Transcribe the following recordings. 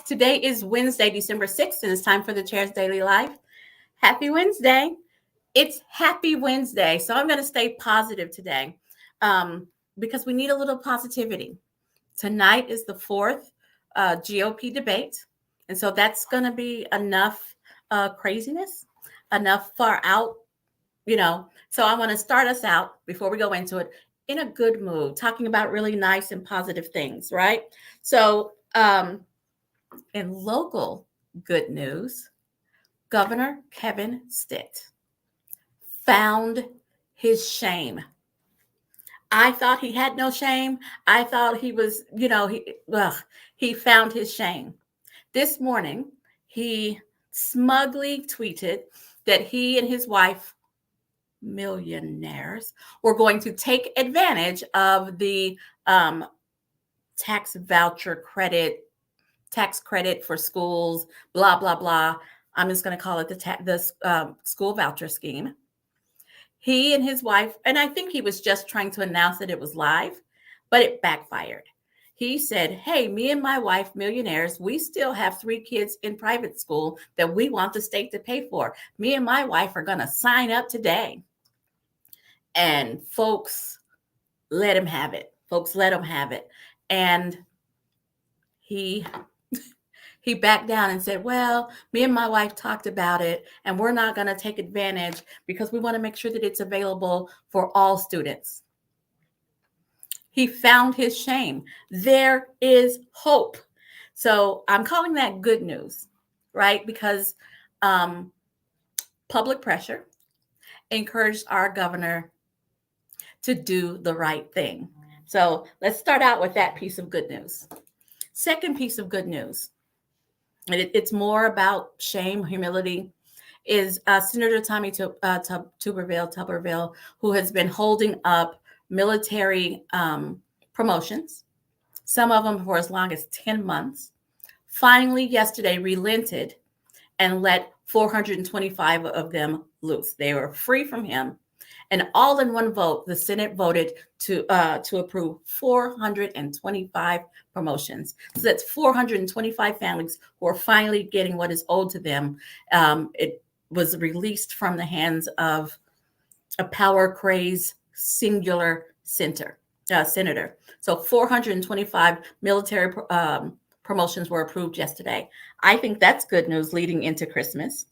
Today is Wednesday, December 6th, and it's time for the Chair's Daily Life. Happy Wednesday. It's Happy Wednesday, so I'm going to stay positive today because we need a little positivity. Tonight is the fourth GOP debate, and so that's going to be enough craziness, enough far out, So I want to start us out before we go into it in a good mood, talking about really nice and positive things, right? So, in local good news, Governor Kevin Stitt found his shame. I thought he had no shame. I thought he was, he found his shame. This morning, he smugly tweeted that he and his wife, millionaires, were going to take advantage of the tax credit for schools, blah, blah, blah. I'm just going to call it the school voucher scheme. He and his wife, and I think he was just trying to announce that it was live, but it backfired. He said, hey, me and my wife, millionaires, we still have 3 kids in private school that we want the state to pay for. Me and my wife are going to sign up today. And folks let him have it. And he backed down and said, well, me and my wife talked about it, and we're not going to take advantage because we want to make sure that it's available for all students. He found his shame. There is hope. So I'm calling that good news, right? Because public pressure encouraged our governor to do the right thing. So let's start out with that piece of good news. Second piece of good news, and it's more about shame, humility, is Senator Tommy Tuberville, who has been holding up military promotions, some of them for as long as 10 months, finally yesterday relented and let 425 of them loose. They were free from him. And all in one vote, the Senate voted to approve 425 promotions. So that's 425 families who are finally getting what is owed to them. It was released from the hands of a power-crazed singular senator. So 425 military promotions were approved yesterday. I think that's good news leading into Christmas.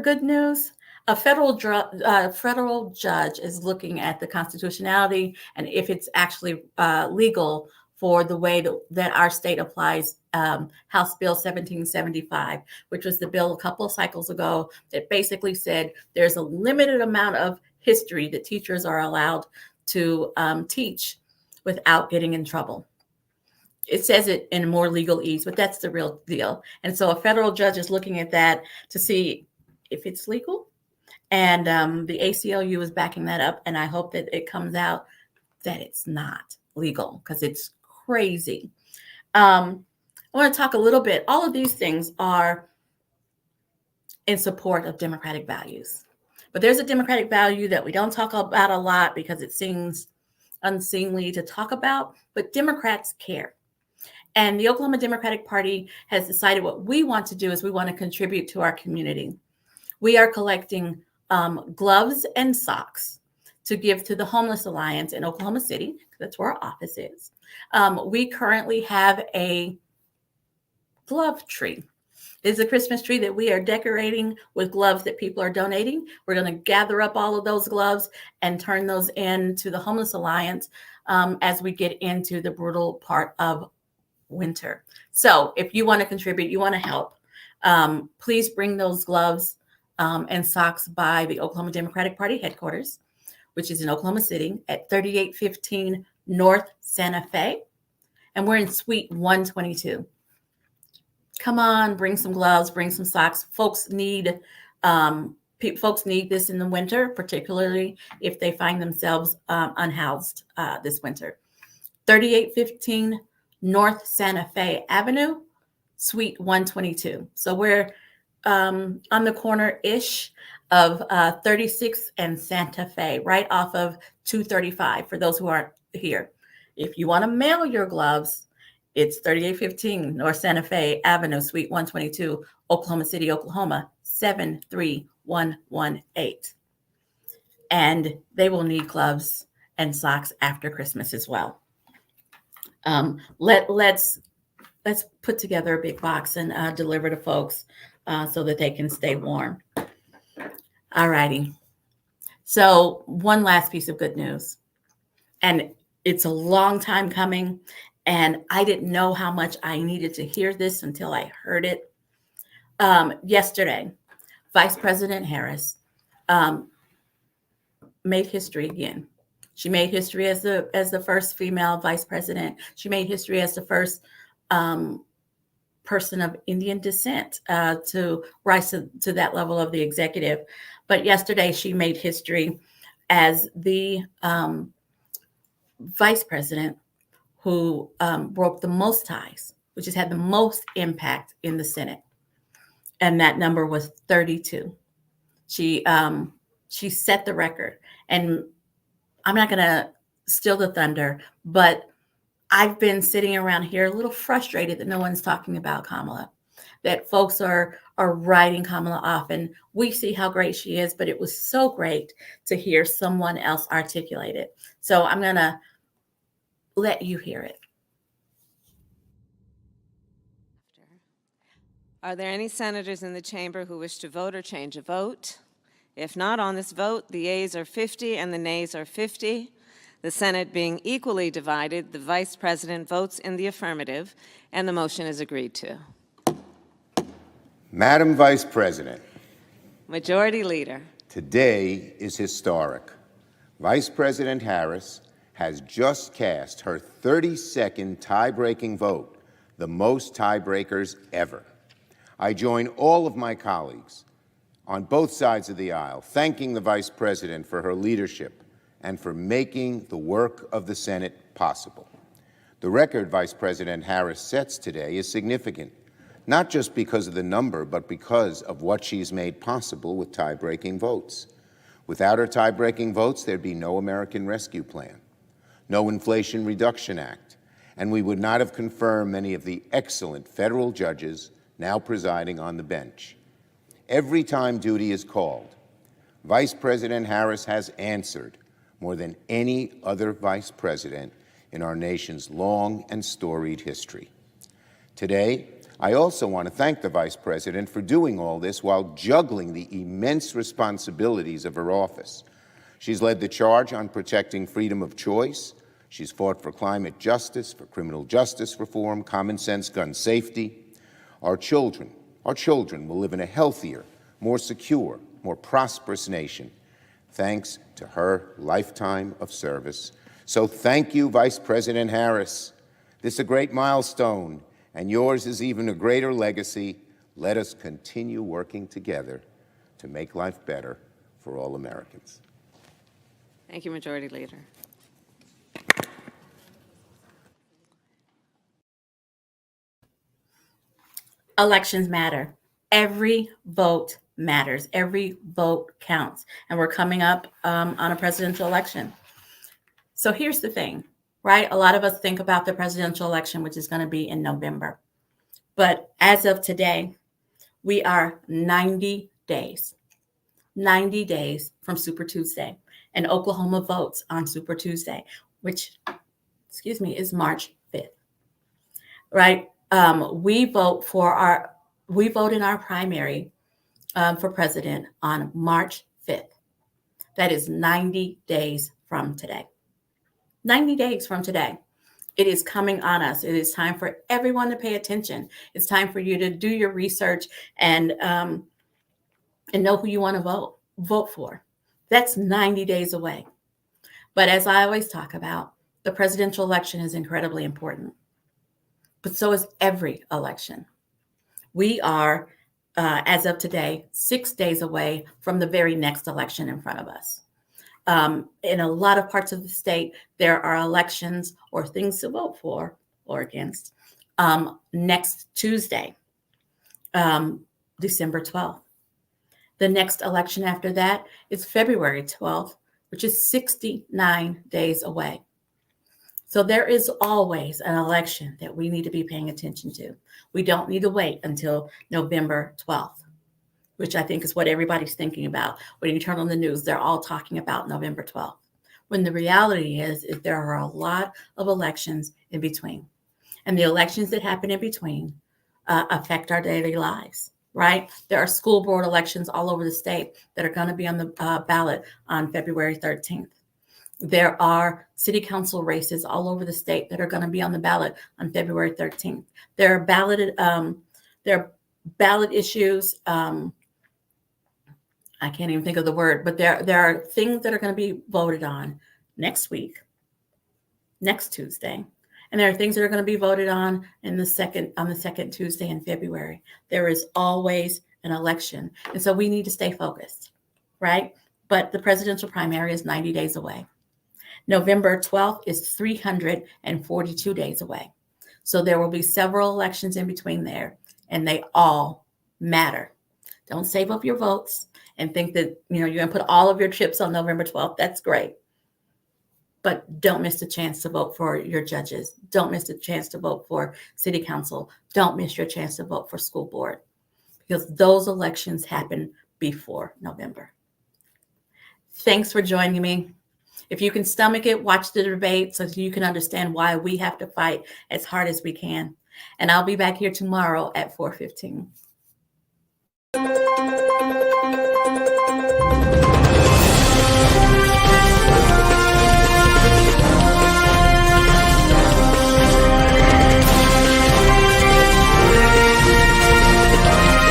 Good news. A federal judge is looking at the constitutionality and if it's actually legal for the way that our state applies House Bill 1775, which was the bill a couple of cycles ago that basically said there's a limited amount of history that teachers are allowed to teach without getting in trouble. It says it in more legalese, but that's the real deal. And so a federal judge is looking at that to see if it's legal. And the ACLU is backing that up. And I hope that it comes out that it's not legal because it's crazy. I want to talk a little bit. All of these things are in support of democratic values. But there's a democratic value that we don't talk about a lot because it seems unseemly to talk about, but Democrats care. And the Oklahoma Democratic Party has decided what we want to do is we want to contribute to our community. We are collecting gloves and socks to give to the Homeless Alliance in Oklahoma City. That's where our office is. We currently have a glove tree. It's a Christmas tree that we are decorating with gloves that people are donating. We're going to gather up all of those gloves and turn those into the Homeless Alliance as we get into the brutal part of winter. So if you want to contribute, you want to help, please bring those gloves and socks by the Oklahoma Democratic Party headquarters, which is in Oklahoma City at 3815 North Santa Fe. And we're in Suite 122. Come on, bring some gloves, bring some socks. Folks need this in the winter, particularly if they find themselves unhoused this winter. 3815 North Santa Fe Avenue, Suite 122. So we're on the corner-ish of 36th and Santa Fe, right off of 235 for those who aren't here. If you want to mail your gloves, it's 3815 North Santa Fe Avenue, Suite 122, Oklahoma City, Oklahoma, 73118. And they will need gloves and socks after Christmas as well. Let's put together a big box and deliver to folks so that they can stay warm. All righty. So one last piece of good news, and it's a long time coming, and I didn't know how much I needed to hear this until I heard it. Yesterday, Vice President Harris made history again. She made history as the first female vice president. She made history as the first person of Indian descent to rise to that level of the executive. But yesterday, she made history as the vice president who broke the most ties, which has had the most impact in the Senate. And that number was 32. She set the record. And I'm not going to steal the thunder, but I've been sitting around here a little frustrated that no one's talking about Kamala, that folks are writing Kamala off. And we see how great she is, but it was so great to hear someone else articulate it. So I'm going to let you hear it. Are there any senators in the chamber who wish to vote or change a vote? If not on this vote, the yeas are 50 and the nays are 50. The Senate being equally divided, the Vice President votes in the affirmative, and the motion is agreed to. Madam Vice President. Majority Leader. Today is historic. Vice President Harris has just cast her 32nd tie-breaking vote, the most tiebreakers ever. I join all of my colleagues on both sides of the aisle, thanking the Vice President for her leadership and for making the work of the Senate possible. The record Vice President Harris sets today is significant, not just because of the number, but because of what she's made possible with tie-breaking votes. Without her tie-breaking votes, there'd be no American Rescue Plan, no Inflation Reduction Act, and we would not have confirmed many of the excellent federal judges now presiding on the bench. Every time duty is called, Vice President Harris has answered more than any other vice president in our nation's long and storied history. Today, I also want to thank the Vice President for doing all this while juggling the immense responsibilities of her office. She's led the charge on protecting freedom of choice. She's fought for climate justice, for criminal justice reform, common sense gun safety. Our children will live in a healthier, more secure, more prosperous nation, thanks to her lifetime of service. So thank you, Vice President Harris. This is a great milestone, and yours is even a greater legacy. Let us continue working together to make life better for all Americans. Thank you, Majority Leader. Elections matter. Every vote matters. Every vote counts. And we're coming up on a presidential election. So here's the thing, right? A lot of us think about the presidential election, which is going to be in November. But as of today, we are 90 days from Super Tuesday. And Oklahoma votes on Super Tuesday, which, is March 5th, right? We vote in our primary for president on March 5th. That is 90 days from today. 90 days from today. It is coming on us. It is time for everyone to pay attention. It's time for you to do your research and know who you want to vote for. That's 90 days away. But as I always talk about, the presidential election is incredibly important. But so is every election. We are, as of today, 6 days away from the very next election in front of us. In a lot of parts of the state, there are elections or things to vote for or against next Tuesday, December 12th. The next election after that is February 12th, which is 69 days away. So there is always an election that we need to be paying attention to. We don't need to wait until November 12th, which I think is what everybody's thinking about. When you turn on the news, they're all talking about November 12th. When the reality is there are a lot of elections in between. And the elections that happen in between affect our daily lives, right? There are school board elections all over the state that are going to be on the ballot on February 13th. There are city council races all over the state that are going to be on the ballot on February 13th. There are ballot issues. I can't even think of the word, but there are things that are going to be voted on next week, next Tuesday, and there are things that are going to be voted on on the second Tuesday in February. There is always an election, and so we need to stay focused, right? But the presidential primary is 90 days away. November 12th is 342 days away. So there will be several elections in between there, and they all matter. Don't save up your votes and think that you're going to put all of your chips on November 12th. That's great. But don't miss the chance to vote for your judges. Don't miss the chance to vote for city council. Don't miss your chance to vote for school board, because those elections happen before November. Thanks for joining me. If you can stomach it, watch the debate so you can understand why we have to fight as hard as we can. And I'll be back here tomorrow at 4:15.